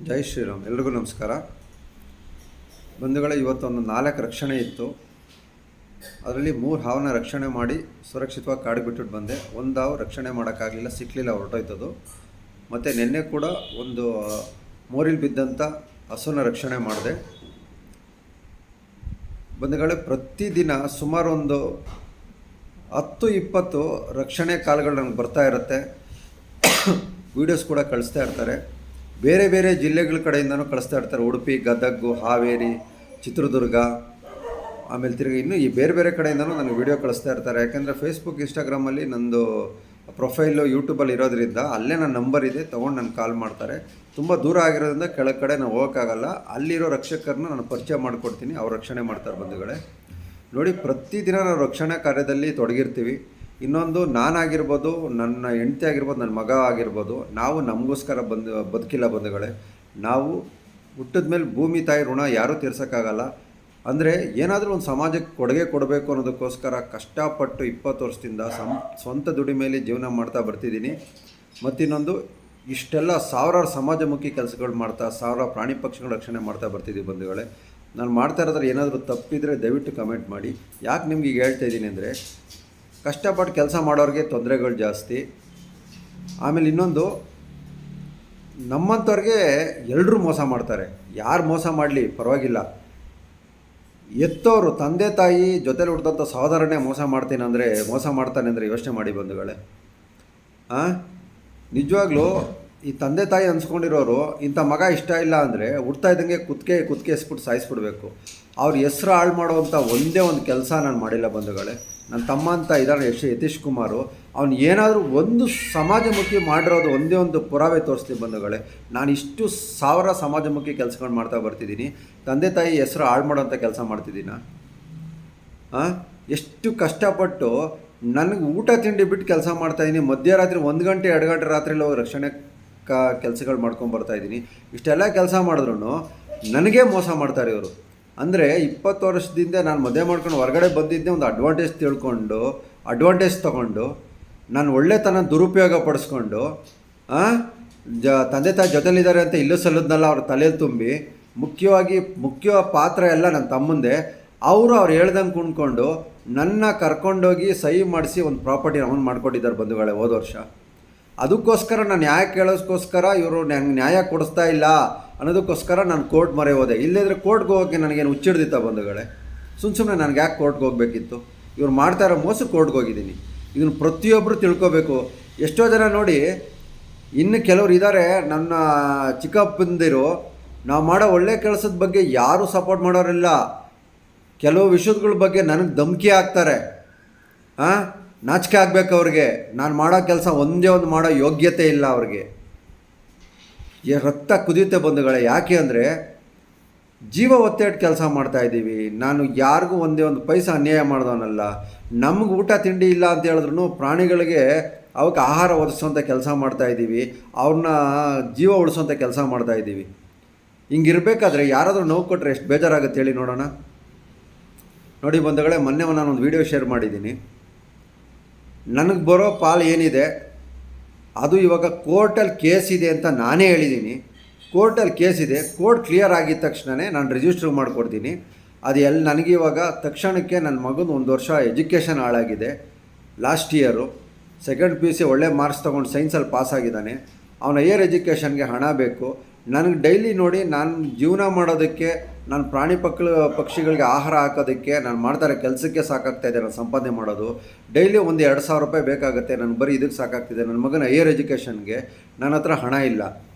ಜೈ ಶ್ರೀರಾಮ್. ಎಲ್ರಿಗೂ ನಮಸ್ಕಾರ. ಬಂಧುಗಳೇ, ಇವತ್ತೊಂದು 4 ರಕ್ಷಣೆ ಇತ್ತು. ಅದರಲ್ಲಿ 3 ಹಾವನ್ನ ರಕ್ಷಣೆ ಮಾಡಿ ಸುರಕ್ಷಿತವಾಗಿ ಕಾಡಿಗೆ ಬಿಟ್ಬಿಟ್ಟು ಬಂದೆ. ಒಂದು ಹಾವು ರಕ್ಷಣೆ ಮಾಡೋಕ್ಕಾಗಲಿಲ್ಲ, ಸಿಕ್ಕಲಿಲ್ಲ, ಹೊರಟೋಯ್ತದು. ಮತ್ತು ನಿನ್ನೆ ಕೂಡ ಒಂದು ಮೋರಿಲ್ ಬಿದ್ದಂಥ ಹಸುನ ರಕ್ಷಣೆ ಮಾಡಿದೆ. ಬಂಧುಗಳೇ, ಪ್ರತಿದಿನ ಸುಮಾರು ಒಂದು 10-20 ರಕ್ಷಣೆ ಕಾಲ್ಗಳು ನನಗೆ ಬರ್ತಾ ಇರುತ್ತೆ. ವೀಡಿಯೋಸ್ ಕೂಡ ಕಳಿಸ್ತಾ ಇರ್ತಾರೆ. ಬೇರೆ ಬೇರೆ ಜಿಲ್ಲೆಗಳ ಕಡೆಯಿಂದನೂ ಕಳಿಸ್ತಾ ಇರ್ತಾರೆ. ಉಡುಪಿ, ಗದಗ, ಹಾವೇರಿ, ಚಿತ್ರದುರ್ಗ, ಆಮೇಲೆ ತಿರುಗಿ ಇನ್ನೂ ಈ ಬೇರೆ ಬೇರೆ ಕಡೆಯಿಂದನೂ ನನಗೆ ವೀಡಿಯೋ ಕಳಿಸ್ತಾ ಇರ್ತಾರೆ. ಯಾಕೆಂದರೆ ಫೇಸ್ಬುಕ್, ಇನ್ಸ್ಟಾಗ್ರಾಮಲ್ಲಿ ನಂದು ಪ್ರೊಫೈಲು, ಯೂಟ್ಯೂಬಲ್ಲಿ ಇರೋದ್ರಿಂದ ಅಲ್ಲೇ ನನ್ನ ನಂಬರ್ ಇದೆ, ತೊಗೊಂಡು ನನಗೆ ಕಾಲ್ ಮಾಡ್ತಾರೆ. ತುಂಬ ದೂರ ಆಗಿರೋದ್ರಿಂದ ಕೆಳಗೆ ಕಡೆ ನಾವು ಹೋಗೋಕ್ಕಾಗಲ್ಲ. ಅಲ್ಲಿರೋ ರಕ್ಷಕರನ್ನ ನಾನು ಪರಿಚಯ ಮಾಡಿಕೊಡ್ತೀನಿ, ಅವ್ರು ರಕ್ಷಣೆ ಮಾಡ್ತಾರೆ. ಬಂಧುಗಳೇ ನೋಡಿ, ಪ್ರತಿದಿನ ನಾವು ರಕ್ಷಣಾ ಕಾರ್ಯದಲ್ಲಿ ತೊಡಗಿರ್ತೀವಿ. ಇನ್ನೊಂದು, ನಾನಾಗಿರ್ಬೋದು, ನನ್ನ ಹೆಂಡತಿ ಆಗಿರ್ಬೋದು, ನನ್ನ ಮಗ ಆಗಿರ್ಬೋದು, ನಾವು ನಮಗೋಸ್ಕರ ಬದುಕಿಲ್ಲ ಬಂಧುಗಳೇ. ನಾವು ಹುಟ್ಟಿದ ಮೇಲೆ ಭೂಮಿ ತಾಯಿ ಋಣ ಯಾರೂ ತೀರ್ಸೋಕ್ಕಾಗಲ್ಲ. ಅಂದರೆ ಏನಾದರೂ ಒಂದು ಸಮಾಜಕ್ಕೆ ಕೊಡುಗೆ ಕೊಡಬೇಕು ಅನ್ನೋದಕ್ಕೋಸ್ಕರ ಕಷ್ಟಪಟ್ಟು 20 ವರ್ಷದಿಂದ ಸ್ವಂತ ದುಡಿಮೆಯಲ್ಲಿ ಜೀವನ ಮಾಡ್ತಾ ಬರ್ತಿದ್ದೀನಿ. ಮತ್ತಿನ್ನೊಂದು, ಇಷ್ಟೆಲ್ಲ ಸಾವಿರಾರು ಸಮಾಜಮುಖಿ ಕೆಲಸಗಳು ಮಾಡ್ತಾ, ಸಾವಿರಾರು ಪ್ರಾಣಿ ಪಕ್ಷಿಗಳ ರಕ್ಷಣೆ ಮಾಡ್ತಾ ಬರ್ತಿದ್ದೀವಿ ಬಂಧುಗಳೇ. ನಾನು ಮಾಡ್ತಾ ಇರೋದ್ರಲ್ಲಿ ಏನಾದರೂ ತಪ್ಪಿದರೆ ದಯವಿಟ್ಟು ಕಮೆಂಟ್ ಮಾಡಿ. ಯಾಕೆ ನಿಮ್ಗೆ ಈಗ ಹೇಳ್ತಾ ಇದ್ದೀನಿ ಅಂದರೆ, ಕಷ್ಟಪಟ್ಟು ಕೆಲಸ ಮಾಡೋರಿಗೆ ತೊಂದರೆಗಳು ಜಾಸ್ತಿ. ಆಮೇಲೆ ಇನ್ನೊಂದು, ನಮ್ಮಂಥವ್ರಿಗೆ ಎಲ್ಲರೂ ಮೋಸ ಮಾಡ್ತಾರೆ. ಯಾರು ಮೋಸ ಮಾಡಲಿ ಪರವಾಗಿಲ್ಲ. ಎತ್ತವರು, ತಂದೆ ತಾಯಿ ಜೊತೆಲಿ ಹುಟ್ಟಿದಂಥ ಸಹೋದರನೇ ಮೋಸ ಮಾಡ್ತಾನೆ ಅಂದರೆ ಯೋಚನೆ ಮಾಡಿ ಬಂಧುಗಳೇ. ನಿಜವಾಗ್ಲೂ ಈ ತಂದೆ ತಾಯಿ ಅನ್ಸ್ಕೊಂಡಿರೋರು ಇಂಥ ಮಗ ಇಷ್ಟ ಇಲ್ಲ ಅಂದರೆ ಹುಡ್ತಾ ಇದ್ದಂಗೆ ಕುತ್ತಿಗೆ ಎಸ್ಬಿಟ್ಟು ಸಾಯಿಸ್ಬಿಡ್ಬೇಕು. ಅವ್ರ ಹೆಸ್ರು ಹಾಳು ಮಾಡೋವಂಥ ಒಂದೇ ಒಂದು ಕೆಲಸ ನಾನು ಮಾಡಿಲ್ಲ ಬಂಧುಗಳೇ. ನನ್ನ ತಮ್ಮ ಅಂತ ಇದ್ದಾರೆ ಯತೀಶ್ ಕುಮಾರು, ಅವ್ನು ಏನಾದರೂ ಒಂದು ಸಮಾಜಮುಖಿ ಮಾಡಿರೋದು ಒಂದೇ ಒಂದು ಪುರಾವೆ ತೋರಿಸ್ತೀವಿ ಬಂಧುಗಳೇ. ನಾನು ಇಷ್ಟು ಸಾವಿರ ಸಮಾಜಮುಖಿ ಕೆಲಸಗಳು ಮಾಡ್ತಾ ಬರ್ತಿದ್ದೀನಿ. ತಂದೆ ತಾಯಿ ಹೆಸರು ಹಾಳು ಮಾಡೋಂಥ ಕೆಲಸ ಮಾಡ್ತಿದ್ದೀನ? ಎಷ್ಟು ಕಷ್ಟಪಟ್ಟು ನನಗೆ ಊಟ ತಿಂಡಿ ಬಿಟ್ಟು ಕೆಲಸ ಮಾಡ್ತಾಯಿದ್ದೀನಿ. ಮಧ್ಯರಾತ್ರಿ 1 ಗಂಟೆ 2 ಗಂಟೆ ರಾತ್ರಿಯಲ್ಲಿ ಹೋಗಿ ರಕ್ಷಣೆ ಕೆಲಸಗಳು ಮಾಡ್ಕೊಂಬರ್ತಾಯಿದ್ದೀನಿ. ಇಷ್ಟೆಲ್ಲ ಕೆಲಸ ಮಾಡಿದ್ರು ನನಗೇ ಮೋಸ ಮಾಡ್ತಾರೆ ಇವರು. ಅಂದರೆ 20 ವರ್ಷದಿಂದ ನಾನು ಮದುವೆ ಮಾಡ್ಕೊಂಡು ಹೊರಗಡೆ ಬಂದಿದ್ದೆ ಒಂದು ಅಡ್ವಾಂಟೇಜ್ ತೊಗೊಂಡು ನಾನು ಒಳ್ಳೆತನ ದುರುಪಯೋಗ ಪಡಿಸ್ಕೊಂಡು ತಂದೆ ತಾಯಿ ಜೊತೆಲಿದ್ದಾರೆ ಅಂತ ಇಲ್ಲೂ ಸಲ್ಲದ್ನಲ್ಲ ಅವ್ರ ತಲೆಯಲ್ಲಿ ತುಂಬಿ, ಮುಖ್ಯ ಪಾತ್ರ ಎಲ್ಲ ನನ್ನ ತಮ್ಮಂದೆ. ಅವ್ರು ಹೇಳ್ದಂಗೆ ಕುಣ್ಕೊಂಡು ನನ್ನ ಕರ್ಕೊಂಡೋಗಿ ಸಹಿ ಮಾಡಿಸಿ ಒಂದು ಪ್ರಾಪರ್ಟಿ ಅವನು ಮಾಡ್ಕೊಟ್ಟಿದ್ದಾರೆ ಬಂಧುಗಳೇ ಹೋದ ವರ್ಷ. ಅದಕ್ಕೋಸ್ಕರ ನಾನು ನ್ಯಾಯ ಕೇಳೋದಕ್ಕೋಸ್ಕರ ಇವರು ನನಗೆ ನ್ಯಾಯ ಕೊಡಿಸ್ತಾ ಇಲ್ಲ ಅನ್ನೋದಕ್ಕೋಸ್ಕರ ನಾನು ಕೋರ್ಟ್ ಮೊರೆ ಹೋದೆ. ಇಲ್ಲದಿದ್ದರೆ ಕೋರ್ಟ್ಗೆ ಹೋಗೋಕ್ಕೆ ನನಗೇನು ಹುಚ್ಚಿಡ್ದಿತ್ತ ಬಂಧುಗಳೇ? ಸುಮ್ಮನೆ ನನಗೆ ಯಾಕೆ ಕೋರ್ಟ್ಗೆ ಹೋಗಬೇಕಿತ್ತು? ಇವ್ರು ಮಾಡ್ತಾ ಇರೋ ಮೋಸ ಕೋರ್ಟ್ಗೆ ಹೋಗಿದ್ದೀನಿ. ಇದನ್ನು ಪ್ರತಿಯೊಬ್ಬರು ತಿಳ್ಕೊಬೇಕು. ಎಷ್ಟೋ ಜನ ನೋಡಿ, ಇನ್ನು ಕೆಲವ್ರು ಇದ್ದಾರೆ ನನ್ನ ಚಿಕ್ಕಪ್ಪಂದಿರು, ನಾವು ಮಾಡೋ ಒಳ್ಳೆ ಕೆಲಸದ ಬಗ್ಗೆ ಯಾರೂ ಸಪೋರ್ಟ್ ಮಾಡೋರಿಲ್ಲ. ಕೆಲವು ವಿಷಯಗಳ ಬಗ್ಗೆ ನನಗೆ ಧಮಕಿ ಹಾಕ್ತಾರೆ. ನಾಚಿಕೆ ಆಗಬೇಕು ಅವ್ರಿಗೆ. ನಾನು ಮಾಡೋ ಕೆಲಸ ಒಂದೇ ಒಂದು ಮಾಡೋ ಯೋಗ್ಯತೆ ಇಲ್ಲ ಅವ್ರಿಗೆ. ರಕ್ತ ಕುದಿಯುತ್ತೆ ಬಂಧುಗಳೇ. ಯಾಕೆ ಅಂದರೆ ಜೀವ ಒತ್ತೆಟ್ಟು ಕೆಲಸ ಮಾಡ್ತಾಯಿದ್ದೀವಿ. ನಾನು ಯಾರಿಗೂ ಒಂದೇ ಒಂದು ಪೈಸಾ ಅನ್ಯಾಯ ಮಾಡಿದವನಲ್ಲ. ನಮ್ಗೆ ಊಟ ತಿಂಡಿ ಇಲ್ಲ ಅಂತ ಹೇಳಿದ್ರು ಪ್ರಾಣಿಗಳಿಗೆ ಅವಕ್ಕೆ ಆಹಾರ ಒದಗಿಸೋಂಥ ಕೆಲಸ ಮಾಡ್ತಾಯಿದ್ದೀವಿ. ಅವ್ರನ್ನ ಜೀವ ಉಳಿಸೋಂಥ ಕೆಲಸ ಮಾಡ್ತಾಯಿದ್ದೀವಿ. ಹಿಂಗಿರಬೇಕಾದ್ರೆ ಯಾರಾದರೂ ನೋವು ಕೊಟ್ಟರೆ ಎಷ್ಟು ಬೇಜಾರಾಗುತ್ತೆ ಹೇಳಿ ನೋಡೋಣ. ನೋಡಿ ಬಂಧುಗಳೇ, ಮೊನ್ನೆ ನಾನೊಂದು ವೀಡಿಯೋ ಶೇರ್ ಮಾಡಿದ್ದೀನಿ. ನನಗೆ ಬರೋ ಪಾಲು ಏನಿದೆ ಅದು ಇವಾಗ ಕೋರ್ಟಲ್ಲಿ ಕೇಸ್ ಇದೆ ಅಂತ ನಾನೇ ಹೇಳಿದ್ದೀನಿ. ಕೋರ್ಟಲ್ಲಿ ಕೇಸ್ ಇದೆ, ಕೋರ್ಟ್ ಕ್ಲಿಯರ್ ಆಗಿದ ತಕ್ಷಣವೇ ನಾನು ರಿಜಿಸ್ಟ್ರ್ ಮಾಡಿಕೊಡ್ತೀನಿ. ಅದು ನನಗೆ ಇವಾಗ ತಕ್ಷಣಕ್ಕೆ ನನ್ನ ಮಗನ 1 ವರ್ಷ ಎಜುಕೇಷನ್ ಹಾಳಾಗಿದೆ. ಲಾಸ್ಟ್ ಇಯರು 2nd PUC ಒಳ್ಳೆ ಮಾರ್ಕ್ಸ್ ತೊಗೊಂಡು ಸೈನ್ಸಲ್ಲಿ ಪಾಸ್ ಆಗಿದ್ದಾನೆ. ಅವನ ಹೈಯರ್ ಎಜುಕೇಷನ್ಗೆ ಹಣ ಬೇಕು. ನನಗೆ ಡೈಲಿ ನೋಡಿ, ನಾನು ಜೀವನ ಮಾಡೋದಕ್ಕೆ, ನಾನು ಪ್ರಾಣಿ ಪಕ್ಷಿಗಳಿಗೆ ಆಹಾರ ಹಾಕೋದಕ್ಕೆ ನಾನು ಮಾಡ್ತಾರೆ ಕೆಲಸಕ್ಕೆ ಸಾಕಾಗ್ತಾಯಿದೆ. ನಾನು ಸಂಪಾದನೆ ಮಾಡೋದು ಡೈಲಿ ಒಂದು 2,000 ರೂಪಾಯಿ ಬೇಕಾಗುತ್ತೆ. ನಾನು ಬರೀ ಇದಕ್ಕೆ ಸಾಕಾಗ್ತಿದೆ. ನನ್ನ ಮಗನ ಹೈಯರ್ ಎಜುಕೇಷನ್ಗೆ ನನ್ನ ಹತ್ರ ಹಣ ಇಲ್ಲ.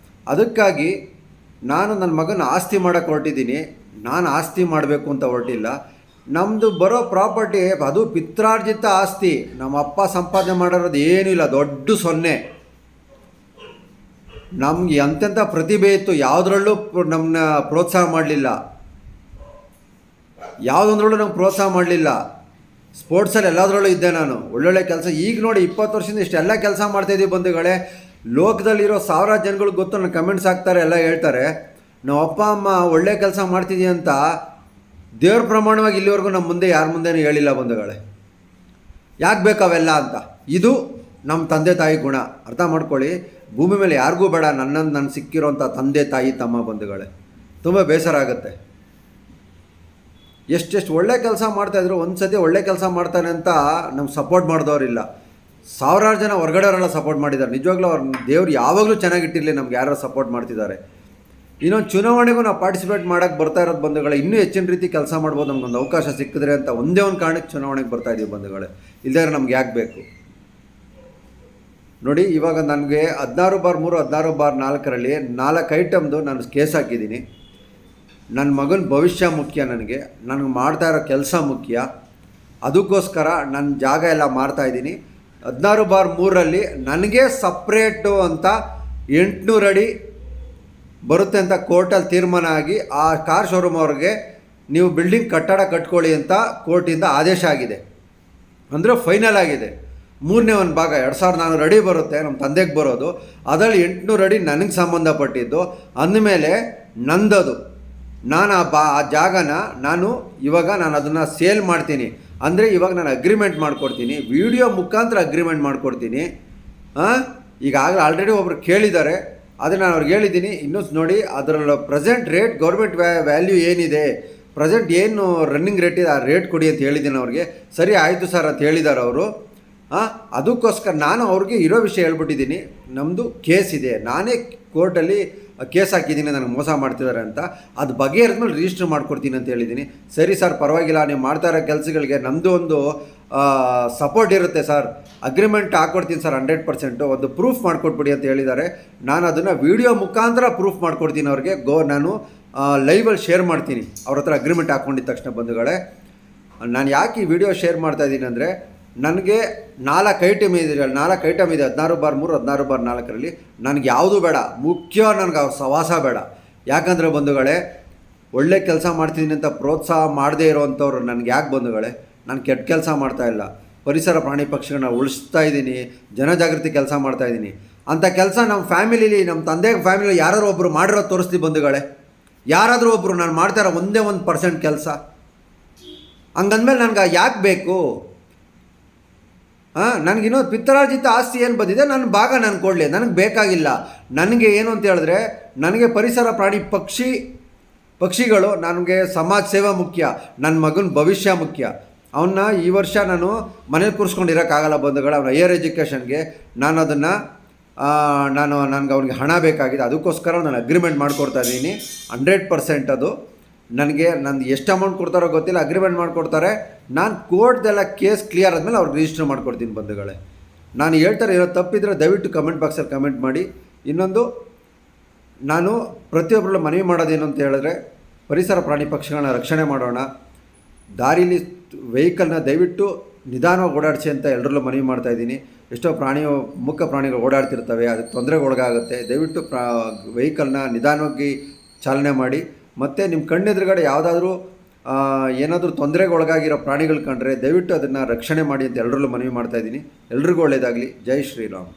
ಅದಕ್ಕಾಗಿ ನಾನು ನನ್ನ ಮಗನ ಆಸ್ತಿ ಮಾಡೋಕ್ಕೆ ಹೊರಟಿದ್ದೀನಿ. ನಾನು ಆಸ್ತಿ ಮಾಡಬೇಕು ಅಂತ ಹೊರಟಿಲ್ಲ. ನಮ್ಮದು ಬರೋ ಪ್ರಾಪರ್ಟಿ ಅದು ಪಿತ್ರಾರ್ಜಿತ ಆಸ್ತಿ. ನಮ್ಮ ಅಪ್ಪ ಸಂಪಾದನೆ ಮಾಡಿರೋದು ಏನೂ ಇಲ್ಲ, ದೊಡ್ಡ 0. ನಮ್ಗೆ ಎಂತೆಂಥ ಪ್ರತಿಭೆ ಇತ್ತು, ಯಾವುದರಲ್ಲೂ ನಮ್ಮನ್ನ ಪ್ರೋತ್ಸಾಹ ಮಾಡಲಿಲ್ಲ. ಯಾವುದೊಂದ್ರಲ್ಲೂ ನಮ್ಗೆ ಪ್ರೋತ್ಸಾಹ ಮಾಡಲಿಲ್ಲ. ಸ್ಪೋರ್ಟ್ಸಲ್ಲಿ ಎಲ್ಲದರಲ್ಲೂ ಇದ್ದೆ ನಾನು, ಒಳ್ಳೊಳ್ಳೆ ಕೆಲಸ. ಈಗ ನೋಡಿ 20 ವರ್ಷದಿಂದ ಇಷ್ಟೆಲ್ಲ ಕೆಲಸ ಮಾಡ್ತಾಯಿದ್ದೀವಿ ಬಂಧುಗಳೇ. ಲೋಕದಲ್ಲಿರೋ ಸಾವಿರಾರು ಜನಗಳಿಗೆ ಗೊತ್ತು, ನನ್ನ ಕಮೆಂಟ್ಸ್ ಹಾಕ್ತಾರೆ, ಎಲ್ಲ ಹೇಳ್ತಾರೆ ನಾವು ಅಪ್ಪ ಅಮ್ಮ ಒಳ್ಳೆ ಕೆಲಸ ಮಾಡ್ತಿದ್ದೀವಿ ಅಂತ. ದೇವ್ರ ಪ್ರಮಾಣವಾಗಿ ಇಲ್ಲಿವರೆಗೂ ನಮ್ಮ ಮುಂದೆ ಯಾರ ಮುಂದೆನೂ ಹೇಳಿಲ್ಲ ಬಂಧುಗಳೇ. ಯಾಕೆ ಬೇಕಾವೆಲ್ಲ ಅಂತ. ಇದು ನಮ್ಮ ತಂದೆ ತಾಯಿ ಗುಣ. ಅರ್ಥ ಮಾಡ್ಕೊಳ್ಳಿ, ಭೂಮಿ ಮೇಲೆ ಯಾರಿಗೂ ಬೇಡ ನನ್ನನ್ನು ನಾನು ಸಿಕ್ಕಿರೋಂಥ ತಂದೆ ತಾಯಿ ತಮ್ಮ ಬಂಧುಗಳೇ. ತುಂಬ ಬೇಸರ ಆಗುತ್ತೆ. ಎಷ್ಟೆಷ್ಟು ಒಳ್ಳೆ ಕೆಲಸ ಮಾಡ್ತಾಯಿದ್ರು, ಒಂದು ಸತಿ ಒಳ್ಳೆ ಕೆಲಸ ಮಾಡ್ತಾನೆ ಅಂತ ನಮ್ಗೆ ಸಪೋರ್ಟ್ ಮಾಡಿದವರಿಲ್ಲ. ಸಾವಿರಾರು ಜನ ಹೊರಗಡೆಯವರೆಲ್ಲ ಸಪೋರ್ಟ್ ಮಾಡಿದ್ದಾರೆ. ನಿಜವಾಗ್ಲೂ ಅವ್ರು ದೇವ್ರು ಯಾವಾಗಲೂ ಚೆನ್ನಾಗಿಟ್ಟಿರಲಿ, ನಮ್ಗೆ ಯಾರು ಸಪೋರ್ಟ್ ಮಾಡ್ತಿದ್ದಾರೆ. ಇನ್ನೊಂದು ಚುನಾವಣೆಗೂ ನಾವು ಪಾರ್ಟಿಸಿಪೇಟ್ ಮಾಡೋಕ್ಕೆ ಬರ್ತಾ ಇರೋದು ಬಂಧುಗಳೇ. ಇನ್ನೂ ಹೆಚ್ಚಿನ ರೀತಿ ಕೆಲಸ ಮಾಡ್ಬೋದು, ನಮ್ಗೊಂದು ಅವಕಾಶ ಸಿಕ್ಕಿದ್ರೆ ಅಂತ ಒಂದೇ ಒಂದು ಕಾರಣಕ್ಕೆ ಚುನಾವಣೆಗೆ ಬರ್ತಾಯಿದ್ದೀವಿ ಬಂಧುಗಳೇ. ಇಲ್ಲದೇ ನಮ್ಗೆ ಯಾಕೆ ಬೇಕು ನೋಡಿ. ಇವಾಗ ನನಗೆ 16/3 16/4ರಲ್ಲಿ 4 ಐಟಮ್ದು ನಾನು ಕೇಸ್ ಹಾಕಿದ್ದೀನಿ. ನನ್ನ ಮಗನ ಭವಿಷ್ಯ ಮುಖ್ಯ, ನನಗೆ ಮಾಡ್ತಾ ಇರೋ ಕೆಲಸ ಮುಖ್ಯ. ಅದಕ್ಕೋಸ್ಕರ ನನ್ನ ಜಾಗ ಎಲ್ಲ ಮಾರ್ತಾಯಿದ್ದೀನಿ. 16/3ರಲ್ಲಿ ನನಗೆ ಸಪ್ರೇಟು ಅಂತ 800 ಅಡಿ ಬರುತ್ತೆ ಅಂತ ಕೋರ್ಟಲ್ಲಿ ತೀರ್ಮಾನ ಆಗಿ ಆ ಕಾರ್ ಶೋರೂಮ್ ಅವ್ರಿಗೆ ನೀವು ಬಿಲ್ಡಿಂಗ್ ಕಟ್ಟಡ ಕಟ್ಕೊಳ್ಳಿ ಅಂತ ಕೋರ್ಟಿಂದ ಆದೇಶ ಆಗಿದೆ. ಅಂದರೆ ಫೈನಲ್ ಆಗಿದೆ. 3ನೇ ಒಂದು ಭಾಗ 2400 ಅಡಿ ಬರುತ್ತೆ ನಮ್ಮ ತಂದೆಗೆ ಬರೋದು. ಅದರಲ್ಲಿ 800 ಅಡಿ ನನಗೆ ಸಂಬಂಧಪಟ್ಟಿದ್ದು. ಅಂದಮೇಲೆ ನಂದದು. ನಾನು ಆ ಜಾಗನ ಇವಾಗ ಅದನ್ನು ಸೇಲ್ ಮಾಡ್ತೀನಿ. ಅಂದರೆ ಇವಾಗ ನಾನು ಅಗ್ರಿಮೆಂಟ್ ಮಾಡ್ಕೊಡ್ತೀನಿ, ವಿಡಿಯೋ ಮುಖಾಂತರ ಅಗ್ರಿಮೆಂಟ್ ಮಾಡ್ಕೊಡ್ತೀನಿ. ಈಗಾಗಲೇ ಆಲ್ರೆಡಿ ಒಬ್ರು ಕೇಳಿದ್ದಾರೆ, ಆದರೆ ನಾನು ಅವ್ರಿಗೆ ಹೇಳಿದ್ದೀನಿ. ಇನ್ನೂ ನೋಡಿ, ಅದರ ಪ್ರೆಸೆಂಟ್ ರೇಟ್ ಗೌರ್ಮೆಂಟ್ ವ್ಯಾಲ್ಯೂ ಏನಿದೆ, ಪ್ರೆಸೆಂಟ್ ಏನು ರನ್ನಿಂಗ್ ರೇಟ್ ಇದೆ ಆ ರೇಟ್ ಕೊಡಿ ಅಂತ ಹೇಳಿದ್ದೀನಿ ಅವ್ರಿಗೆ. ಸರಿ ಆಯಿತು ಸರ್ ಅಂತ ಹೇಳಿದ್ದಾರೆ ಅವರು. ಅದಕ್ಕೋಸ್ಕರ ನಾನು ಅವ್ರಿಗೆ ಇರೋ ವಿಷಯ ಹೇಳ್ಬಿಟ್ಟಿದ್ದೀನಿ. ನಮ್ಮದು ಕೇಸ್ ಇದೆ, ನಾನೇ ಕೋರ್ಟಲ್ಲಿ ಕೇಸ್ ಹಾಕಿದ್ದೀನಿ, ನನಗೆ ಮೋಸ ಮಾಡ್ತಿದ್ದಾರೆ ಅಂತ. ಅದು ಬಗೆಹರಿದ್ಮೇಲೆ ರಿಜಿಸ್ಟರ್ ಮಾಡ್ಕೊಡ್ತೀನಿ ಅಂತ ಹೇಳಿದ್ದೀನಿ. ಸರಿ ಸರ್ ಪರವಾಗಿಲ್ಲ, ನೀವು ಮಾಡ್ತಾ ಇರೋ ಕೆಲಸಗಳಿಗೆ ನಮ್ಮದು ಒಂದು ಸಪೋರ್ಟ್ ಇರುತ್ತೆ ಸರ್, ಅಗ್ರಿಮೆಂಟ್ ಹಾಕ್ಕೊಡ್ತೀನಿ ಸರ್ 100%, ಒಂದು ಪ್ರೂಫ್ ಮಾಡಿಕೊಟ್ಬಿಡಿ ಅಂತ ಹೇಳಿದ್ದಾರೆ. ನಾನು ಅದನ್ನು ವೀಡಿಯೋ ಮುಖಾಂತರ ಪ್ರೂಫ್ ಮಾಡ್ಕೊಡ್ತೀನಿ ಅವ್ರಿಗೆ. ನಾನು ಲೈವಲ್ಲಿ ಶೇರ್ ಮಾಡ್ತೀನಿ ಅವ್ರ ಹತ್ರ ಅಗ್ರಿಮೆಂಟ್ ಹಾಕ್ಕೊಂಡಿದ್ದ ತಕ್ಷಣ ಬಂಧುಗಳೇ. ನಾನು ಯಾಕೆ ಈ ವಿಡಿಯೋ ಶೇರ್ ಮಾಡ್ತಾಯಿದ್ದೀನಿ ಅಂದರೆ, ನನಗೆ 4 ಐಟಮ್ ಇದೆ 16/3 16/4ರಲ್ಲಿ. ನನಗೆ ಯಾವುದೂ ಬೇಡ, ಮುಖ್ಯ ನನಗೆ ಸವಾಸ ಬೇಡ. ಯಾಕಂದರೆ ಬಂಧುಗಳೇ, ಒಳ್ಳೆ ಕೆಲಸ ಮಾಡ್ತಿದ್ದೀನಿ ಅಂತ ಪ್ರೋತ್ಸಾಹ ಮಾಡದೇ ಇರೋವಂಥವ್ರು ನನಗೆ ಯಾಕೆ ಬಂಧುಗಳೇ? ನಾನು ಕೆಟ್ಟ ಕೆಲಸ ಮಾಡ್ತಾಯಿಲ್ಲ, ಪರಿಸರ ಪ್ರಾಣಿ ಪಕ್ಷಿಗಳನ್ನ ಉಳಿಸ್ತಾ ಇದ್ದೀನಿ, ಜನಜಾಗೃತಿ ಕೆಲಸ ಮಾಡ್ತಾಯಿದ್ದೀನಿ. ಅಂಥ ಕೆಲಸ ನಮ್ಮ ಫ್ಯಾಮಿಲಿಲಿ, ನಮ್ಮ ತಂದೆ ಫ್ಯಾಮಿಲಿ ಯಾರಾದರೂ ಒಬ್ಬರು ಮಾಡಿರೋದು ತೋರಿಸ್ತೀವಿ ಬಂಧುಗಳೇ. ಯಾರಾದರೂ ಒಬ್ಬರು ನಾನು ಮಾಡ್ತಾಯಿರೋ ಒಂದೇ 1% ಕೆಲಸ. ಹಂಗಂದ್ಮೇಲೆ ನನಗೆ ಯಾಕೆ ಬೇಕು? ನನಗಿನ್ನೊಂದು ಪಿತ್ರಾರ್ಜಿತ ಆಸ್ತಿ ಏನು ಬಂದಿದೆ, ನನ್ನ ಭಾಗ ನಾನು ಕೊಡಲಿ, ನನಗೆ ಬೇಕಾಗಿಲ್ಲ. ನನಗೆ ಏನು ಅಂತ ಹೇಳಿದ್ರೆ, ನನಗೆ ಪರಿಸರ ಪ್ರಾಣಿ ಪಕ್ಷಿಗಳು, ನನಗೆ ಸಮಾಜ ಸೇವೆ ಮುಖ್ಯ, ನನ್ನ ಮಗನ ಭವಿಷ್ಯ ಮುಖ್ಯ. ಅವನ್ನ ಈ ವರ್ಷ ನಾನು ಮನೇಲಿ ಕೂರಿಸ್ಕೊಂಡಿರೋಕ್ಕಾಗಲ್ಲ ಬಂಧುಗಳು. ಅವನ ಹೈಯರ್ ಎಜುಕೇಷನ್ಗೆ ನನಗೆ ಅವ್ನಿಗೆ ಹಣ ಬೇಕಾಗಿದೆ. ಅದಕ್ಕೋಸ್ಕರ ನಾನು ಅಗ್ರಿಮೆಂಟ್ ಮಾಡಿಕೊಡ್ತಾ ಇದ್ದೀನಿ 100%. ಅದು ನನಗೆ ಎಷ್ಟು ಅಮೌಂಟ್ ಕೊಡ್ತಾರೋ ಗೊತ್ತಿಲ್ಲ, ಅಗ್ರಿಮೆಂಟ್ ಮಾಡಿಕೊಡ್ತಾರೆ. ನಾನು ಕೋರ್ಟ್ದೆಲ್ಲ ಕೇಸ್ ಕ್ಲಿಯರ್ ಆದಮೇಲೆ ಅವ್ರಿಗೆ ರಿಜಿಸ್ಟರ್ ಮಾಡ್ಕೊಡ್ತೀನಿ ಬಂಧುಗಳೇ. ನಾನು ಹೇಳ್ತಾರೆ ಇರೋ ತಪ್ಪಿದ್ರೆ ದಯವಿಟ್ಟು ಕಮೆಂಟ್ ಬಾಕ್ಸಲ್ಲಿ ಕಮೆಂಟ್ ಮಾಡಿ. ಇನ್ನೊಂದು, ನಾನು ಪ್ರತಿಯೊಬ್ಬರಲ್ಲೂ ಮನವಿ ಮಾಡೋದೇನು ಅಂತ ಹೇಳಿದ್ರೆ, ಪರಿಸರ ಪ್ರಾಣಿ ಪಕ್ಷಿಗಳನ್ನ ರಕ್ಷಣೆ ಮಾಡೋಣ. ದಾರಿಲಿ ವೆಹಿಕಲ್ನ ದಯವಿಟ್ಟು ನಿಧಾನವಾಗಿ ಓಡಾಡಿಸಿ ಅಂತ ಎಲ್ಲರಲ್ಲೂ ಮನವಿ ಮಾಡ್ತಾಯಿದ್ದೀನಿ. ಎಷ್ಟೋ ಮುಖ ಪ್ರಾಣಿಗಳು ಓಡಾಡ್ತಿರ್ತವೆ, ಅದಕ್ಕೆ ತೊಂದರೆಗೆ ಒಳಗಾಗುತ್ತೆ. ದಯವಿಟ್ಟು ವೆಹಿಕಲ್ನ ನಿಧಾನವಾಗಿ ಚಾಲನೆ ಮಾಡಿ. ಮತ್ತು ನಿಮ್ಮ ಕಣ್ಣೆದುರುಗಡೆ ಯಾವುದಾದ್ರೂ ಏನಾದರೂ ತೊಂದರೆಗೆ ಒಳಗಾಗಿರೋ ಪ್ರಾಣಿಗಳು ಕಂಡ್ರೆ ದಯವಿಟ್ಟು ಅದನ್ನು ರಕ್ಷಣೆ ಮಾಡಿ ಅಂತ ಎಲ್ಲರಲ್ಲೂ ಮನವಿ ಮಾಡ್ತಾಯಿದ್ದೀನಿ. ಎಲ್ರಿಗೂ ಒಳ್ಳೆಯದಾಗಲಿ. ಜೈ ಶ್ರೀರಾಮ್.